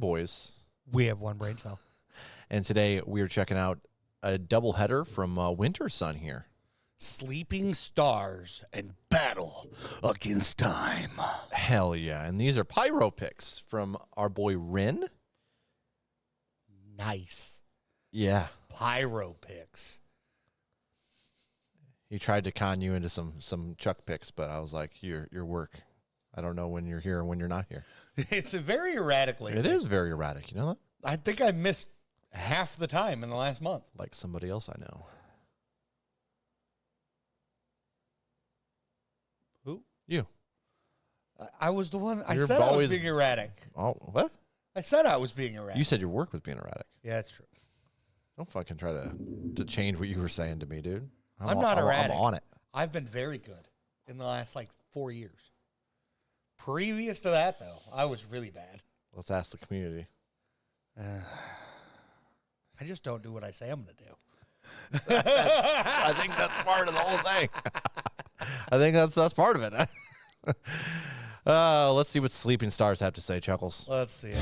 Bois. We have one brain cell. And today we are checking out a doubleheader from Wintersun here. Sleeping stars and battle against time. Hell yeah. And these are pyro picks from our boy Rin. Nice. Yeah. Pyro picks. He tried to con you into some Chuck picks, but I was like, your work. I don't know when you're here and when you're not here. It's a very erratic lately. It is very erratic. You know that? I think I missed half the time in the last month. Like somebody else I know. Who? You. I was the one. I You're said I always- was being erratic. Oh, what? I said I was being erratic. You said your work was being erratic. Yeah, that's true. Don't fucking try to change what you were saying to me, dude. I'm not erratic. I'm on it. I've been very good in the last 4 years. Previous to that, though, I was really bad. Let's ask the community. I just don't do what I say I'm going to do. I think that's part of the whole thing. I think that's part of it. Let's see what Sleeping Stars have to say, Chuckles. Let's see.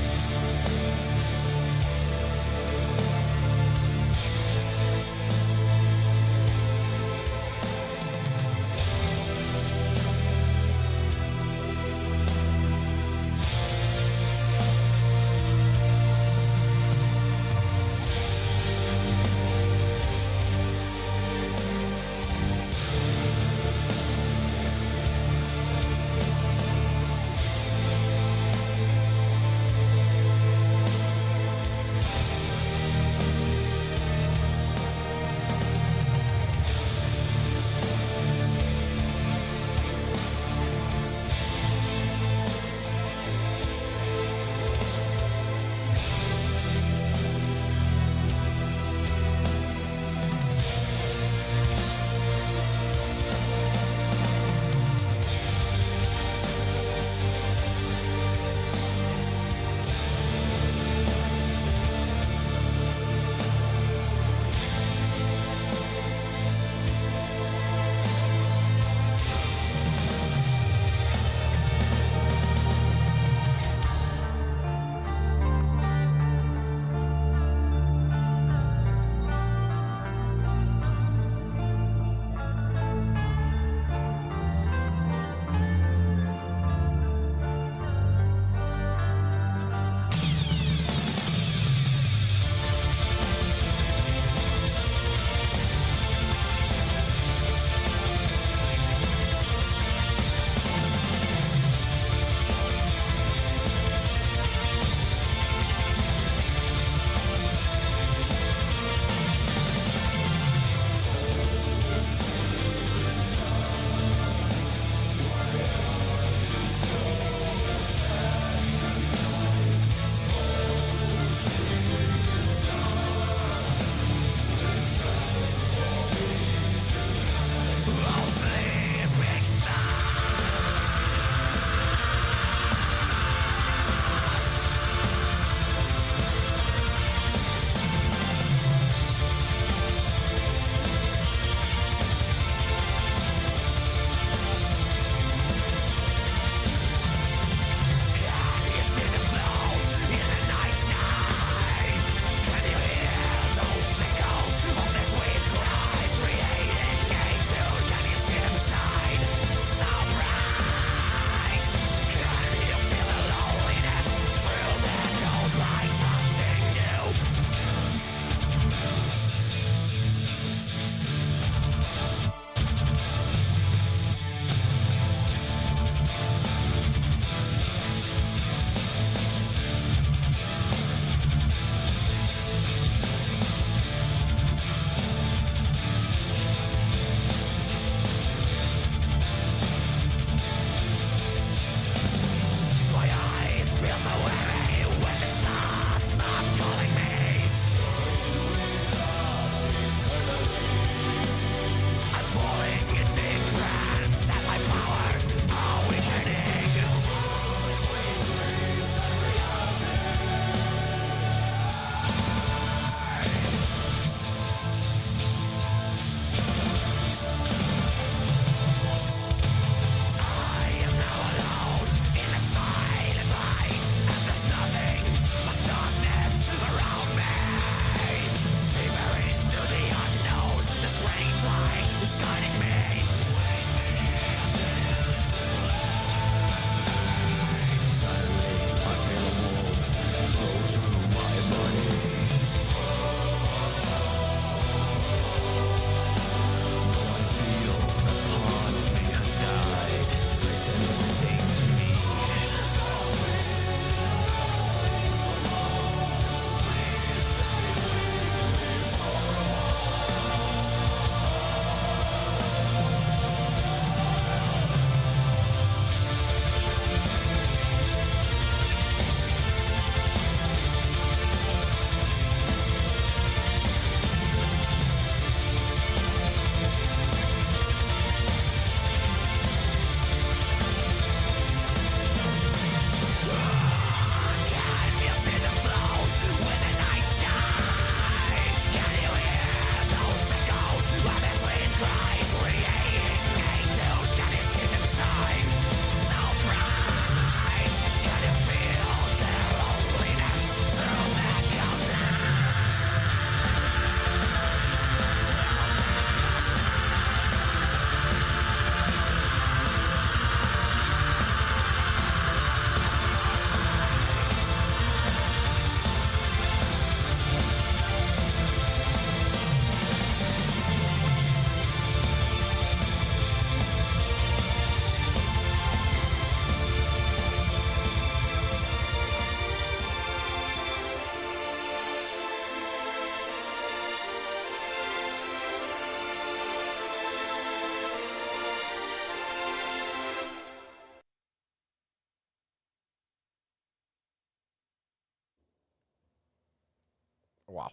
Wow.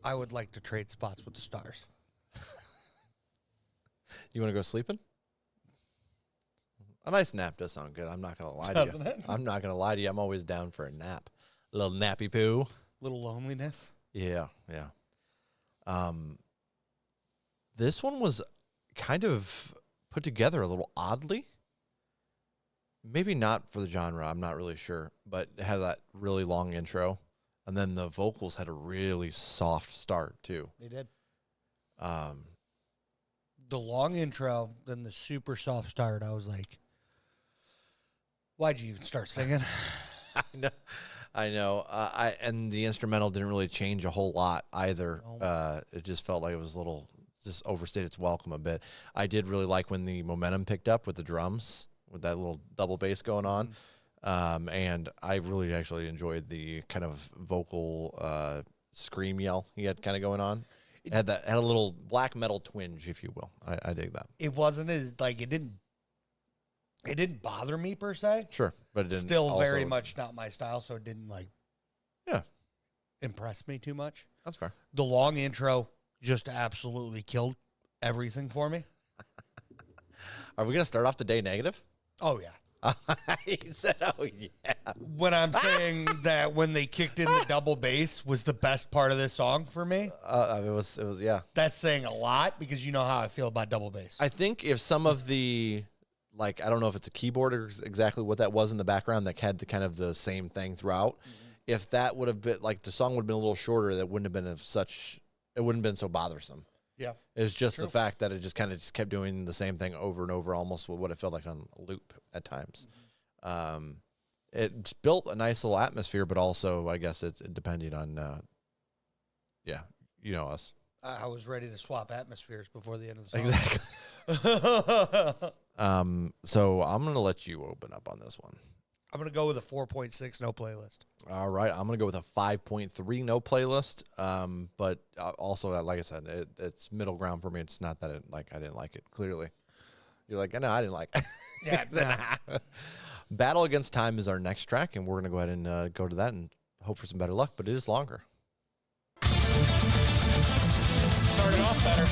I would like to trade spots with the Stars. You want to go sleeping? A nice nap does sound good. I'm not going to lie to you. Doesn't it? I'm not going to lie to you. I'm always down for a nap. A little nappy poo. Little loneliness. Yeah, yeah. This one was kind of put together a little oddly. Maybe not for the genre. I'm not really sure. But it had that really long intro. And then the vocals had a really soft start, too. They did. The long intro, then the super soft start. I was like, why'd you even start singing? I know. And the instrumental didn't really change a whole lot either. It just felt like it was a little, just overstayed its welcome a bit. I did really like when the momentum picked up with the drums, with that little double bass going on. And I really actually enjoyed the kind of vocal scream yell he had kind of going on. It had a little black metal twinge, if you will. I dig that. It wasn't as like it didn't bother me per se. Sure, but it didn't. Still very much not my style, so it didn't yeah, impress me too much. That's fair. The long intro just absolutely killed everything for me. Are we gonna start off the day negative? Oh yeah. He said, "Oh yeah." When I'm saying that when they kicked in the double bass was the best part of this song for me, It was yeah. that's saying a lot because you know how I feel about double bass. I think if some of the, like, I don't know if it's a keyboard or exactly what that was in the background that had the kind of the same thing throughout. If that would have been like the song would have been a little shorter, that wouldn't have been it wouldn't have been so bothersome. Yeah, it's just the fact that it just kind of just kept doing the same thing over and over, almost what it felt like on a loop at times. It's built a nice little atmosphere, but also I guess it's depending on, yeah, you know us. I was ready to swap atmospheres before the end of the Exactly. song. So I'm gonna let you open up on this one. I'm going to go with a 4.6 no playlist. All right, I'm gonna go with a 5.3 no playlist. But also, like I said, it's middle ground for me. It's not that I didn't like it. Clearly, you're like, no, I didn't like it. Yeah. Battle Against Time is our next track, and we're gonna go ahead and go to that and hope for some better luck. But it is longer. Started off better.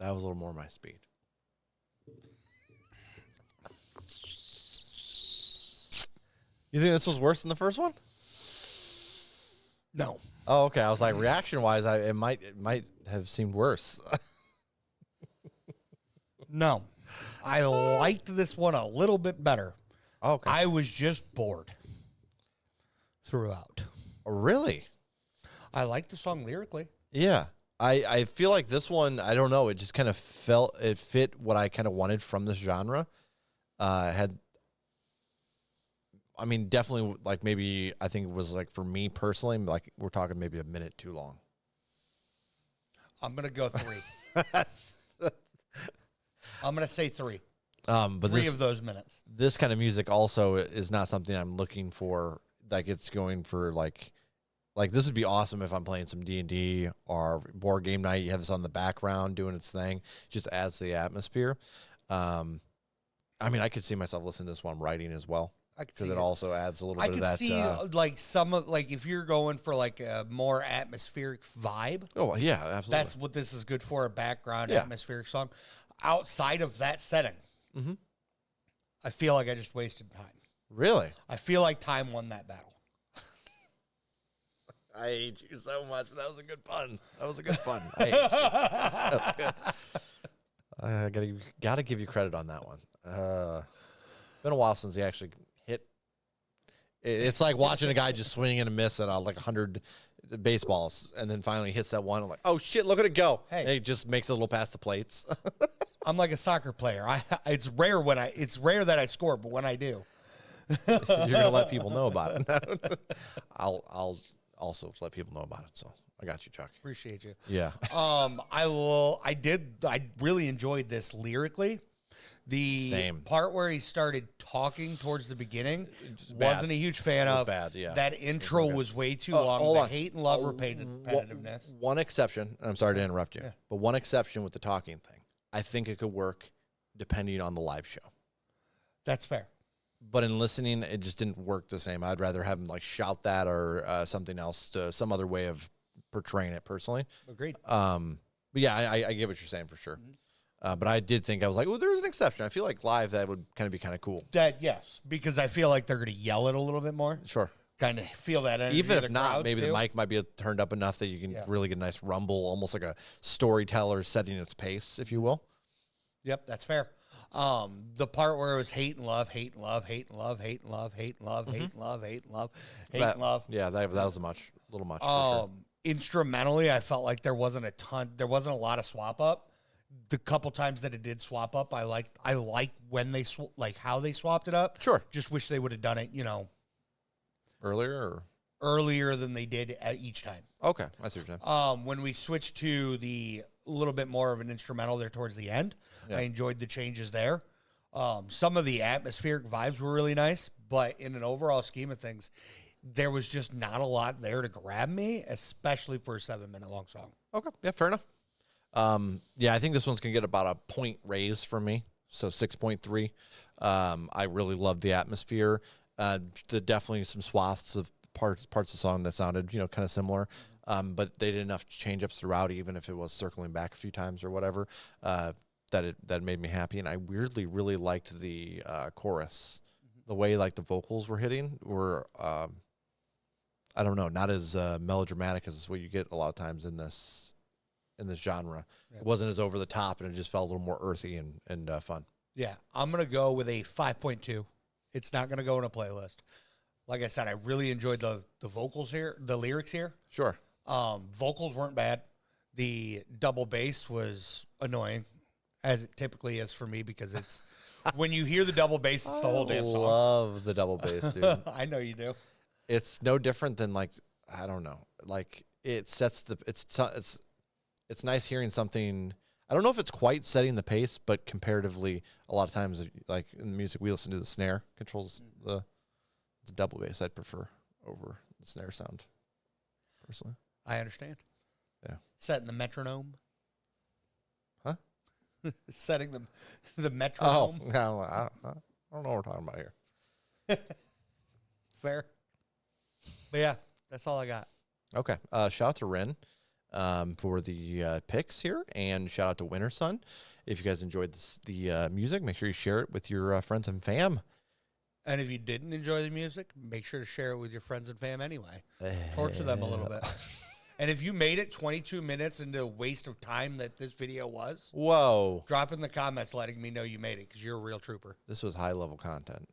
That was a little more my speed. You think this was worse than the first one? No. Oh, okay. I was like, reaction-wise, it might have seemed worse. No. I liked this one a little bit better. Okay. I was just bored throughout. Really? I liked the song lyrically. Yeah. I feel like this one, I don't know, it just kind of it fit what I kind of wanted from this genre. Definitely, like, maybe, I think it was, like, for me personally, like, we're talking maybe a minute too long. I'm going to go 3. I'm going to say 3. But 3 of those minutes. This kind of music also is not something I'm looking for. Like, it's going for, like this would be awesome if I'm playing some D&D or board game night. You have this on the background doing its thing. Just adds to the atmosphere. I could see myself listening to this while I'm writing as well. Because it also adds a little bit of that. I could see, if you're going for, like, a more atmospheric vibe. Oh, yeah, absolutely. That's what this is good for, a background atmospheric song. Outside of that setting, I feel like I just wasted time. Really? I feel like time won that battle. I hate you so much. That was a good pun. I hate you. That was good. Gotta give you credit on that one. Been a while since he actually hit. It's like watching a guy just swing and a miss at like 100 baseballs, and then finally hits that one. I'm like, oh shit, look at it go! Hey, and he just makes a little past the plates. I'm like a soccer player. It's rare that I score, but when I do, you're gonna let people know about it. I'll also let people know about it. So I got you, Chuck. Appreciate you. Yeah. I really enjoyed this lyrically. The Same. part where he started talking towards the beginning wasn't a huge fan of. Bad, yeah. That intro was way too long. Hold on. Hate and love repetitiveness. One exception, and I'm sorry to interrupt you, but one exception with the talking thing. I think it could work depending on the live show. That's fair. But in listening, it just didn't work the same. I'd rather have him like shout that or something else, to some other way of portraying it personally. Agreed. But yeah, I get what you're saying for sure. But I did think, I was like, oh, there's an exception. I feel like live that would kind of be kind of cool. Yes, because I feel like they're going to yell it a little bit more. Sure. Kind of feel that energy. Even if not, maybe the mic might be turned up enough that you can really get a nice rumble, almost like a storyteller setting its pace, if you will. Yep, that's fair. The part where it was hate and love, hate and love, hate and love, hate and love, hate and love, hate and love, hate and love, hate and love. Yeah, that was a little much. For sure. Instrumentally, I felt like there wasn't a lot of swap up. The couple times that it did swap up, I liked when they how they swapped it up. Sure. Just wish they would have done it, earlier than they did at each time. Okay, I see what you're saying. When we switched to the little bit more of an instrumental there towards the end, I enjoyed the changes there. Some of the atmospheric vibes were really nice, but in an overall scheme of things, there was just not a lot there to grab me, especially for a 7-minute long song. Okay, yeah, fair enough. I think this one's going to get about a point raise from me, so 6.3. I really loved the atmosphere. Definitely some swaths of parts of the song that sounded, kind of similar, but they did enough change-ups throughout, even if it was circling back a few times or whatever, that made me happy. And I weirdly really liked the chorus. The way, like, the vocals were hitting were, I don't know, not as melodramatic as what you get a lot of times in this genre. Yeah. It wasn't as over the top, and it just felt a little more earthy and fun. Yeah, I'm going to go with a 5.2. It's not going to go in a playlist. Like I said, I really enjoyed the vocals here, the lyrics here. Sure. Vocals weren't bad. The double bass was annoying, as it typically is for me, because it's when you hear the double bass, it's the whole damn song. I love the double bass, dude. I know you do. It's no different than, like, I don't know. Like, it sets it's nice hearing something. I don't know if it's quite setting the pace, but comparatively, a lot of times, like in the music we listen to, the snare controls the double bass. I'd prefer over the snare sound, personally. I understand. Yeah. Setting the metronome. Huh? Setting the metronome. Oh, no, I don't know what we're talking about here. Fair. But yeah, that's all I got. Okay. Shout out to Ren. for the picks here. And shout out to Wintersun. If you guys enjoyed the music, make sure you share it with your friends and fam. And if you didn't enjoy the music, make sure to share it with your friends and fam anyway. Torture them a little bit. And if you made it 22 minutes into a waste of time that this video was, whoa, drop in the comments letting me know you made it because you're a real trooper. This was high-level content.